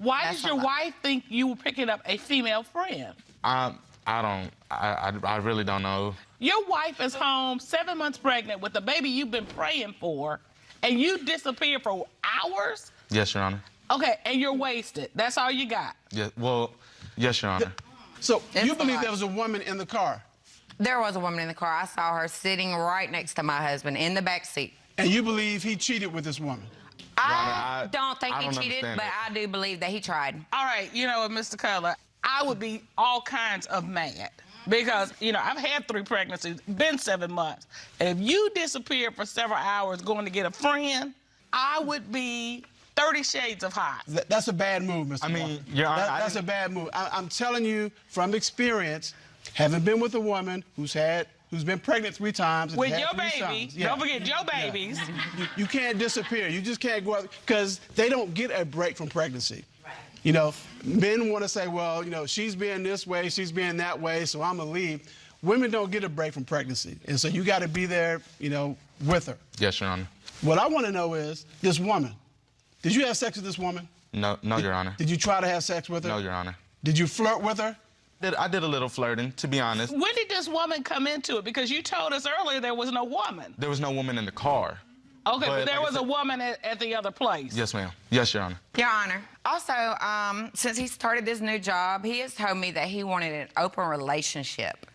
Why does your wife think you were picking up a female friend? I really don't know. Your wife is home 7 months pregnant with the baby you've been praying for, and you disappeared for hours? Yes, Your Honor. Okay, and you're wasted. That's all you got? Yeah, well, yes, Your Honor. So you believe there was a woman in the car? There was a woman in the car. I saw her sitting right next to my husband in the back seat. And you believe he cheated with this woman? I don't think he cheated, understand but it. I do believe that he tried. All right, you know what, Mr. Cutler, I would be all kinds of mad because, you know, I've had 3 pregnancies, been 7 months. And if you disappeared for several hours going to get a friend, I would be 30 shades of hot. That's a bad move, Mr. I mean, Walker. Your Honor, That's a bad move. I'm telling you from experience, having been with a woman who's been pregnant 3 times. And With had your 3 baby, sons. Yeah. don't forget your babies. You can't disappear. You just can't go out because they don't get a break from pregnancy. Right. You know, men want to say, well, you know, she's being this way, she's being that way, so I'm gonna leave. Women don't get a break from pregnancy, and so you got to be there, you know, with her. Yes, Your Honor. What I want to know is this woman. Did you have sex with this woman? No, Your Honor. Did you try to have sex with her? No, Your Honor. Did you flirt with her? I did a little flirting, to be honest. When did this woman come into it? Because you told us earlier there was no woman. There was no woman in the car. Okay, but there like was a woman at the other place. Yes, ma'am. Yes, Your Honor. Your Honor. Also, since he started this new job, he has told me that he wanted an open relationship.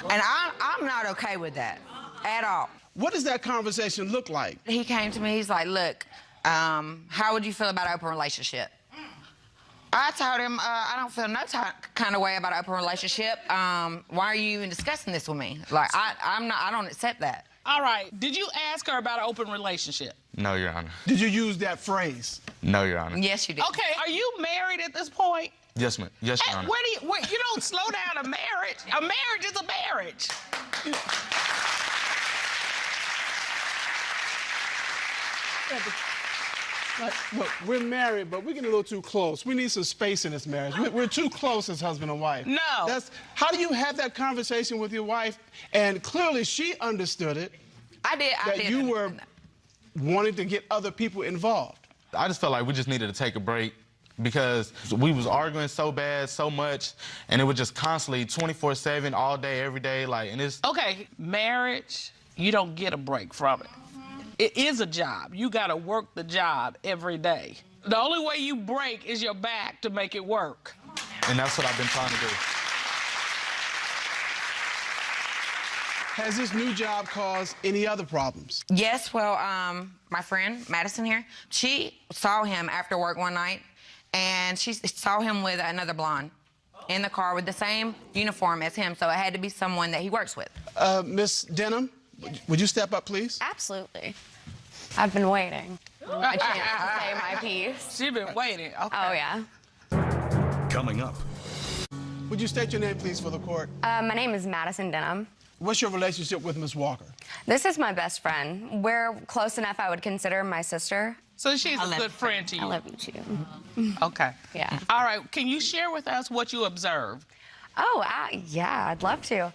And I'm not okay with that at all. What does that conversation look like? He came to me, he's like, look, how would you feel about an open relationship? I told him, I don't feel no kind of way about an open relationship. Why are you even discussing this with me? Like, I don't accept that. All right, did you ask her about an open relationship? No, Your Honor. Did you use that phrase? No, Your Honor. Yes, you did. Okay, are you married at this point? Yes, ma'am. Yes, Your And Honor. you don't slow down a marriage. A marriage is a marriage. Look, we're married, but we're getting a little too close. We need some space in this marriage. We're too close as husband and wife. No. How do you have that conversation with your wife? And clearly she understood it. I did. That you were wanting to get other people involved. I just felt like we just needed to take a break because we was arguing so bad, so much, and it was just constantly 24/7, all day, every day, like, and it's... Okay, marriage, you don't get a break from it. It is a job. You gotta work the job every day. The only way you break is your back to make it work. And that's what I've been trying to do. Has this new job caused any other problems? Yes, well, my friend, Madison here, she saw him after work one night, and she saw him with another blonde in the car with the same uniform as him, so it had to be someone that he works with. Miss Denham, would you step up, please? Absolutely. I've been waiting. A chance to say my piece. She's been waiting. Okay. Oh, yeah. Coming up. Would you state your name, please, for the court? My name is Madison Denham. What's your relationship with Miss Walker? This is my best friend. We're close enough I would consider my sister. So she's a good friend to you? I love you, too. Okay. Yeah. All right, can you share with us what you observed? Oh, yeah, I'd love to.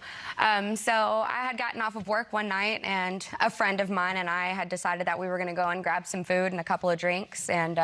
So I had gotten off of work one night, and a friend of mine and I had decided that we were going to go and grab some food and a couple of drinks. And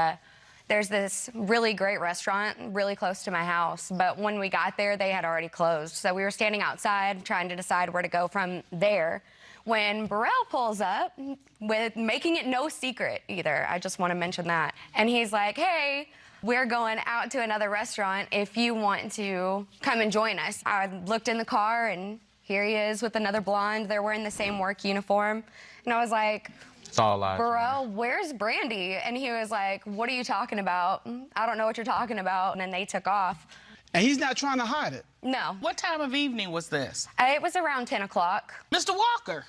there's this really great restaurant really close to my house. But when we got there, they had already closed. So we were standing outside trying to decide where to go from there when Burrell pulls up, with making it no secret either. I just want to mention that. And he's like, hey, we're going out to another restaurant if you want to come and join us. I looked in the car, and here he is with another blonde. They're wearing the same work uniform. And I was like, It's all lies. Burrell, where's Brandy? And he was like, what are you talking about? I don't know what you're talking about. And then they took off. And he's not trying to hide it. No. What time of evening was this? It was around 10 o'clock. Mr. Walker,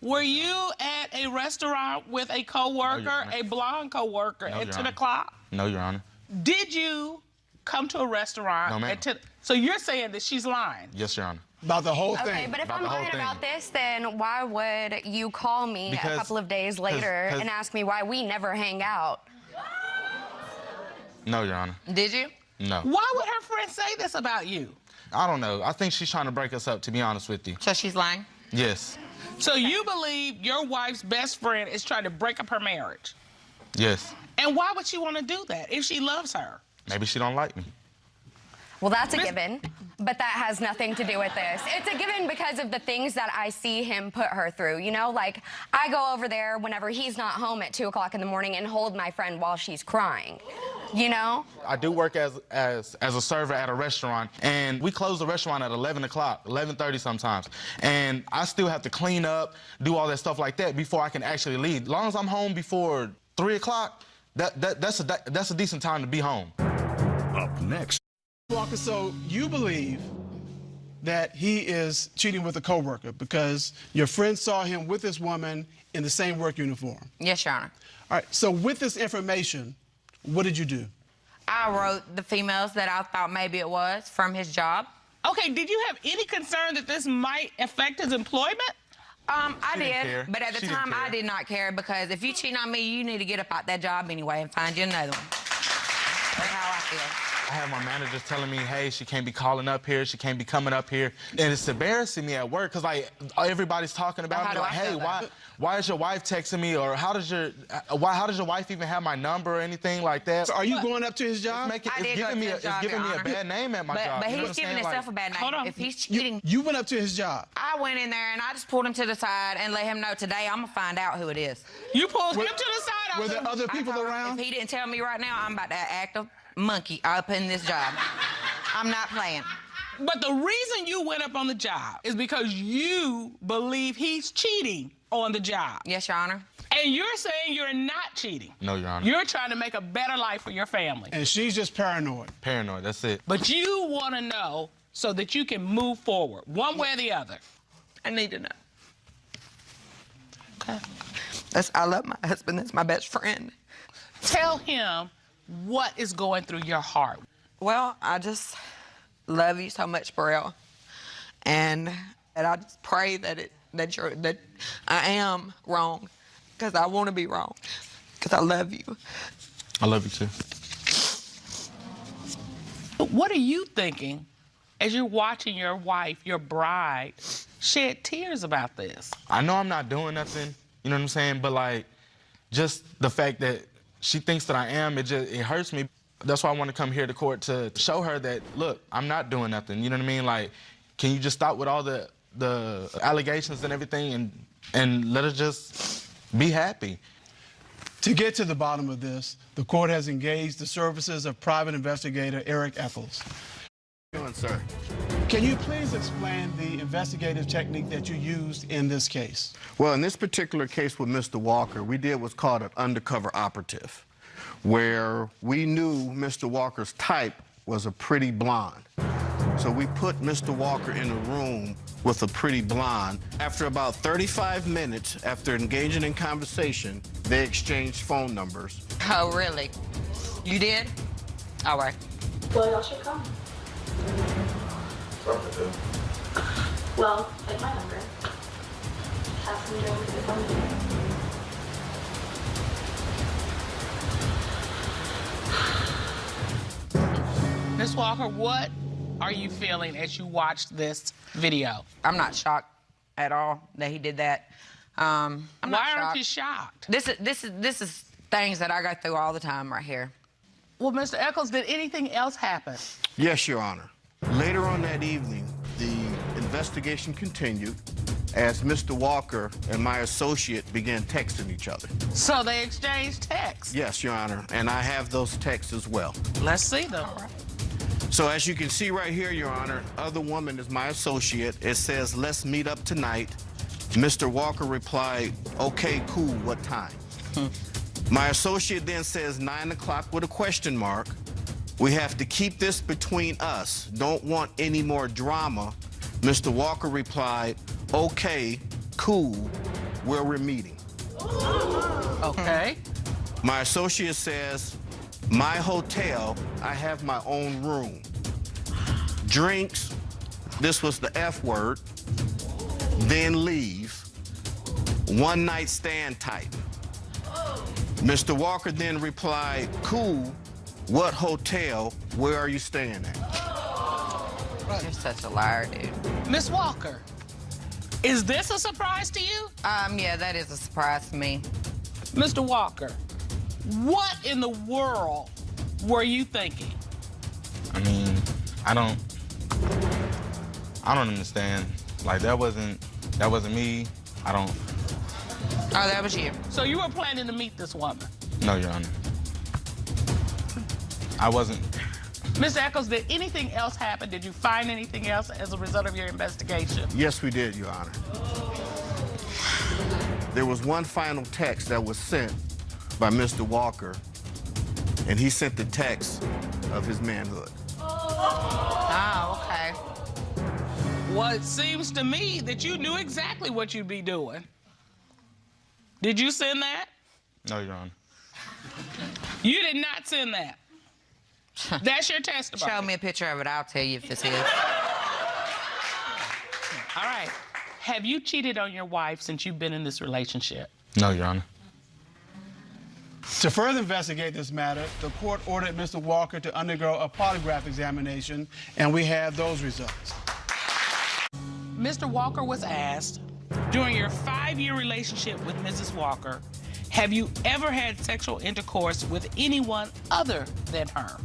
were you at a restaurant with a coworker, No, Your Honor. a blonde coworker, No, at Your 10 Honor. o'clock? No, Your Honor. Did you come to a restaurant No, ma'am. at 10? So you're saying that she's lying? Yes, Your Honor. About the whole Okay, thing. but if About I'm the whole lying thing. about this, then why would you call me Because- a couple of days later 'cause- and ask me why we never hang out? No, Your Honor. Did you? No. Why would her friend say this about you? I don't know. I think she's trying to break us up, to be honest with you. So she's lying? Yes. So you believe your wife's best friend is trying to break up her marriage? Yes. And why would she want to do that if she loves her? Maybe she don't like me. Well, that's a given, but that has nothing to do with this. It's a given because of the things that I see him put her through, you know? Like, I go over there whenever he's not home at 2 o'clock in the morning and hold my friend while she's crying, you know? I do work as a server at a restaurant, and we close the restaurant at 11 o'clock, 11:30 sometimes. And I still have to clean up, do all that stuff like that before I can actually leave. As long as I'm home before 3 o'clock, that's a decent time to be home. Up next. Walker, so you believe that he is cheating with a coworker because your friend saw him with this woman in the same work uniform. Yes, Your Honor. All right, so with this information, what did you do? I wrote the females that I thought maybe it was from his job. Okay, did you have any concern that this might affect his employment? I She didn't did, care. but at the She didn't time I care. did not care because if you cheat on me, you need to get up out that job anyway and find you another one. That's how I feel. I have my managers telling me, hey, she can't be calling up here, she can't be coming up here. And it's embarrassing me at work because like everybody's talking about How me do like, I hey, feel about why is your wife texting me, or how does your wife even have my number or anything like that? So are you going up to his job? It's I did go giving me to a, his job, it's giving Your me a Honor. bad name at my job. But You know what he's I'm giving saying? himself Like, a bad name. Hold on. If he's cheating, You went up to his job. I went in there and I just pulled him to the side and let him know today I'm gonna find out who it is. You pulled him to the side. Were there other I people told him around? If he didn't tell me right now, I'm about to act a monkey up in this job. I'm not playing. But the reason you went up on the job is because you believe he's cheating on the job. Yes, Your Honor. And you're saying you're not cheating. No, Your Honor. You're trying to make a better life for your family. And she's just paranoid. Paranoid, that's it. But you want to know so that you can move forward, one way or the other. I need to know. Okay. I love my husband. That's my best friend. Tell him what is going through your heart. Well, I just love you so much, Burrell, and I just pray that I am wrong, because I want to be wrong, because I love you. I love you too. What are you thinking as you're watching your wife, your bride, shed tears about this? I know I'm not doing nothing, you know what I'm saying? But like, just the fact that she thinks that I am, it hurts me. That's why I want to come here to court to show her that, look, I'm not doing nothing, you know what I mean? Like, can you just stop with all the allegations and everything and let us just be happy? To get to the bottom of this, the court has engaged the services of private investigator Eric Eccles. Doing, sir. Can you please explain the investigative technique that you used in this case? Well, in this particular case with Mr. Walker, we did what's called an undercover operative, where we knew Mr. Walker's type was a pretty blonde. So we put Mr. Walker in a room with a pretty blonde. After about 35 minutes, after engaging in conversation, they exchanged phone numbers. Oh, really? You did? All right. Well, y'all should come. Well, take my number. Have some drinks if I'm here. Ms. Walker, what are you feeling as you watched this video? I'm not shocked at all that he did that. I'm not Why shocked. aren't you shocked? This is things that I go through all the time right here. Well, Mr. Eccles, did anything else happen? Yes, Your Honor. Later on that evening, the investigation continued as Mr. Walker and my associate began texting each other. So they exchanged texts. Yes, Your Honor, and I have those texts as well. Let's see them. So as you can see right here, Your Honor, other woman is my associate. It says, let's meet up tonight. Mr. Walker replied, okay, cool, what time? My associate then says 9 o'clock with a question mark. We have to keep this between us. Don't want any more drama. Mr. Walker replied, okay, cool, where we're meeting. Okay. My associate says, my hotel, I have my own room. Drinks, this was the F word, then leave. One night stand type. Mr. Walker then replied, cool, what hotel, where are you staying at? You're such a liar, dude. Ms. Walker, is this a surprise to you? Yeah, that is a surprise to me. Mr. Walker, what in the world were you thinking? I don't understand. Like, that wasn't me. I don't. Oh, that was you. So you were planning to meet this woman? No, Your Honor. I wasn't. Mr. Echols, did anything else happen? Did you find anything else as a result of your investigation? Yes, we did, Your Honor. There was one final text that was sent by Mr. Walker, and he sent the text of his manhood. Oh, okay. Well, it seems to me that you knew exactly what you'd be doing. Did you send that? No, Your Honor. You did not send that. That's your testimony. Show me a picture of it. I'll tell you if this is. All right. Have you cheated on your wife since you've been in this relationship? No, Your Honor. To further investigate this matter, the court ordered Mr. Walker to undergo a polygraph examination, and we have those results. Mr. Walker was asked, during your 5-year relationship with Mrs. Walker, have you ever had sexual intercourse with anyone other than her?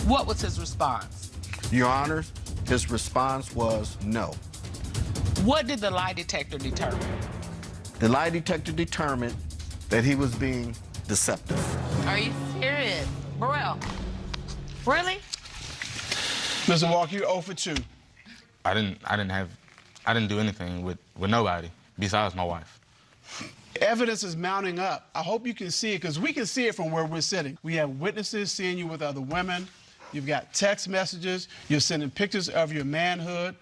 What was his response? Your Honor, his response was no. What did the lie detector determine? The lie detector determined that he was being deceptive. Are you serious? Burrell? Really? Mr. Walker, you're 0 for 2. I didn't do anything with nobody besides my wife. Evidence is mounting up. I hope you can see it, because we can see it from where we're sitting. We have witnesses seeing you with other women. You've got text messages. You're sending pictures of your manhood.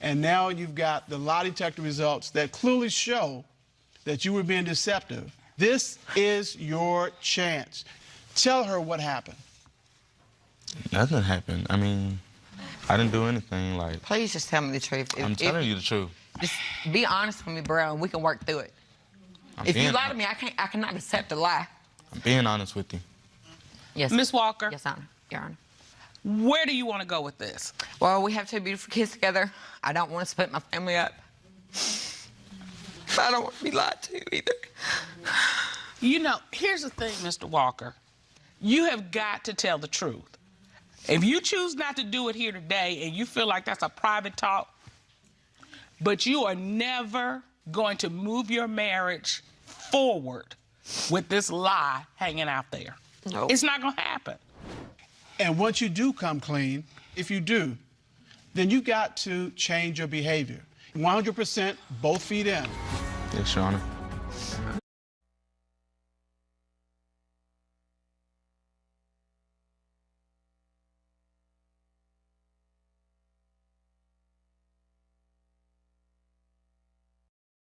And now you've got the lie detector results that clearly show that you were being deceptive. This is your chance. Tell her what happened. Nothing happened. I mean, I didn't do anything. Like, Please just tell me the truth. I'm telling you the truth. Just be honest with me, Burrell, and we can work through it. If you lie to me, I cannot accept a lie. I'm being honest with you. Yes. Miss Walker, Yes, Honor. Your Honor. where do you want to go with this? Well, we have 2 beautiful kids together. I don't want to split my family up. But I don't want to be lied to either. You know, here's the thing, Mr. Walker. You have got to tell the truth. If you choose not to do it here today and you feel like that's a private talk, but you are never going to move your marriage forward with this lie hanging out there. Nope. It's not going to happen. And once you do come clean, if you do, then you got to change your behavior. 100% both feet in. Yes, Your Honor.